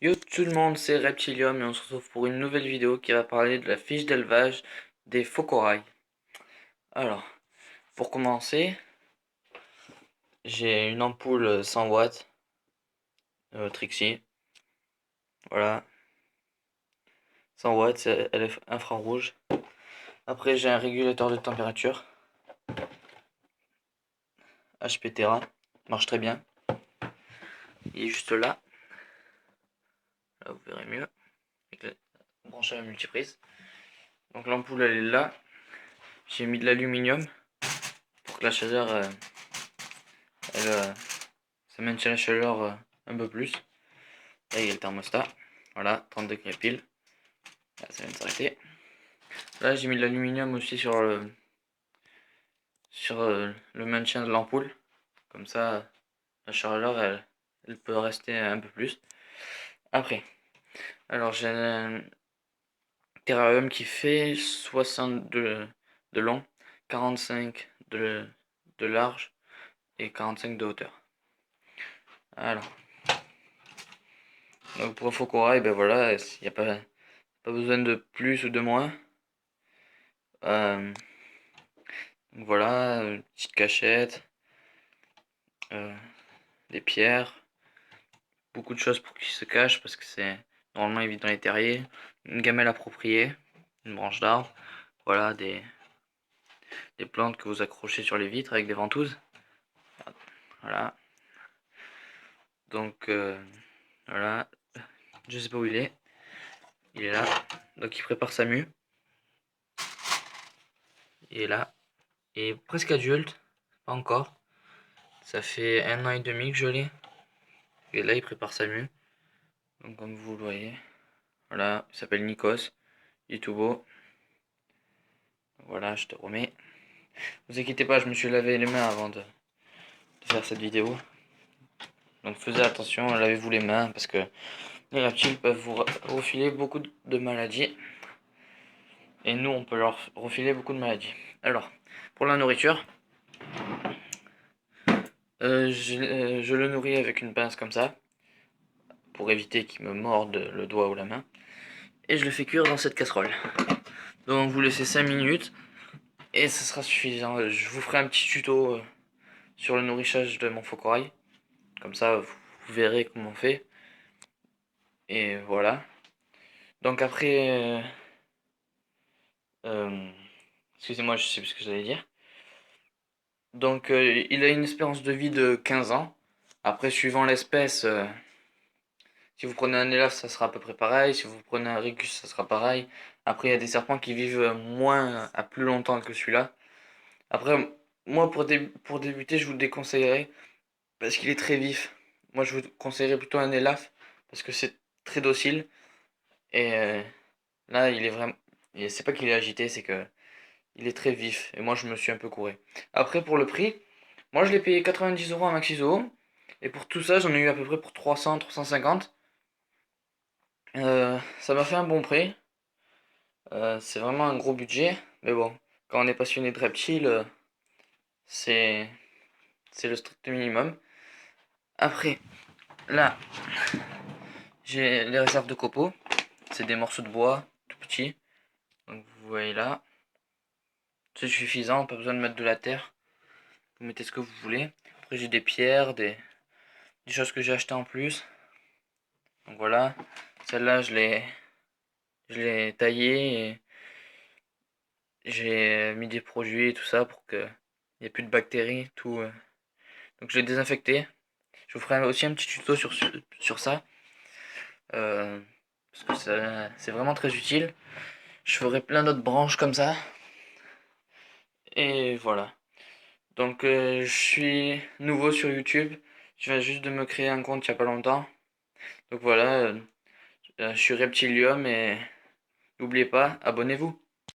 Yo tout le monde, c'est Reptilium et on se retrouve pour une nouvelle vidéo qui va parler de la fiche d'élevage des phoques corail. Alors, pour commencer, j'ai une ampoule 100 watts Trixie. Voilà, 100 watts, elle est infrarouge. Après, j'ai un régulateur de température HP Terra, marche très bien. Il est juste là, là vous verrez mieux, avec la branche à la multiprise. Donc l'ampoule elle est là. J'ai mis de l'aluminium pour que la chaleur, ça maintient la chaleur un peu plus. Là il y a le thermostat, voilà, 30 degrés pile. Là, ça vient de s'arrêter. Là j'ai mis de l'aluminium aussi sur le maintien de l'ampoule. Comme ça la chaleur elle peut rester un peu plus. Après, alors j'ai un terrarium qui fait 60 de long, 45 de large et 45 de hauteur. Alors, donc pour un faux corail, ben voilà, il n'y a pas besoin de plus ou de moins. Donc voilà, une petite cachette, euh, des pierres, beaucoup de choses pour qu'il se cache parce que c'est normalement il vit dans les terriers, une gamelle appropriée, une branche d'arbre, voilà, des plantes que vous accrochez sur les vitres avec des ventouses. Voilà, donc voilà, je sais pas où il est là, donc il prépare sa mue, il est là, il est presque adulte, pas encore, ça fait 1 an et demi que je l'ai, et là il prépare sa mue, donc comme vous le voyez, voilà, il s'appelle Nikos, il est tout beau, voilà, je te remets. Vous inquiétez pas, je me suis lavé les mains avant de faire cette vidéo. Donc faites attention, lavez-vous les mains parce que les reptiles peuvent vous refiler beaucoup de maladies. Et nous, on peut leur refiler beaucoup de maladies. Alors, pour la nourriture, je le nourris avec une pince comme ça, pour éviter qu'il me morde le doigt ou la main. Et je le fais cuire dans cette casserole. Donc vous laissez 5 minutes et ce sera suffisant. Je vous ferai un petit tuto sur le nourrissage de mon faux corail. Comme ça, vous verrez comment on fait. Et voilà. Donc après, euh, excusez-moi, je sais plus ce que j'allais dire. Donc il a une espérance de vie de 15 ans. Après, suivant l'espèce, si vous prenez un élaf, ça sera à peu près pareil. Si vous prenez un ricus, ça sera pareil. Après, il y a des serpents qui vivent moins à plus longtemps que celui-là. Après, moi, pour débuter, je vous le déconseillerais parce qu'il est très vif. Moi, je vous conseillerais plutôt un élaf parce que c'est très docile. Et là, il est vraiment. C'est pas qu'il est agité, c'est que il est très vif. Et moi, je me suis un peu couré. Après, pour le prix, moi, je l'ai payé 90 € à Maxi-Zoo. Et pour tout ça, j'en ai eu à peu près pour 300, 350. Ça m'a fait un bon prix. C'est vraiment un gros budget. Mais bon, quand on est passionné de reptiles, c'est c'est le strict minimum. Après, là, j'ai les réserves de copeaux. C'est des morceaux de bois tout petits. Donc vous voyez là. C'est suffisant, pas besoin de mettre de la terre. Vous mettez ce que vous voulez. Après j'ai des pierres, des choses que j'ai achetées en plus. Donc voilà. Celle-là je l'ai taillée et j'ai mis des produits et tout ça pour que il n'y ait plus de bactéries, tout. Donc je l'ai désinfecté. Je vous ferai aussi un petit tuto sur ça. euh, Parce que c'est vraiment très utile. Je ferai plein d'autres branches comme ça. Et voilà. Donc je suis nouveau sur YouTube. Je viens juste de me créer un compte il n'y a pas longtemps. Donc voilà, je suis Reptilium et n'oubliez pas, abonnez-vous.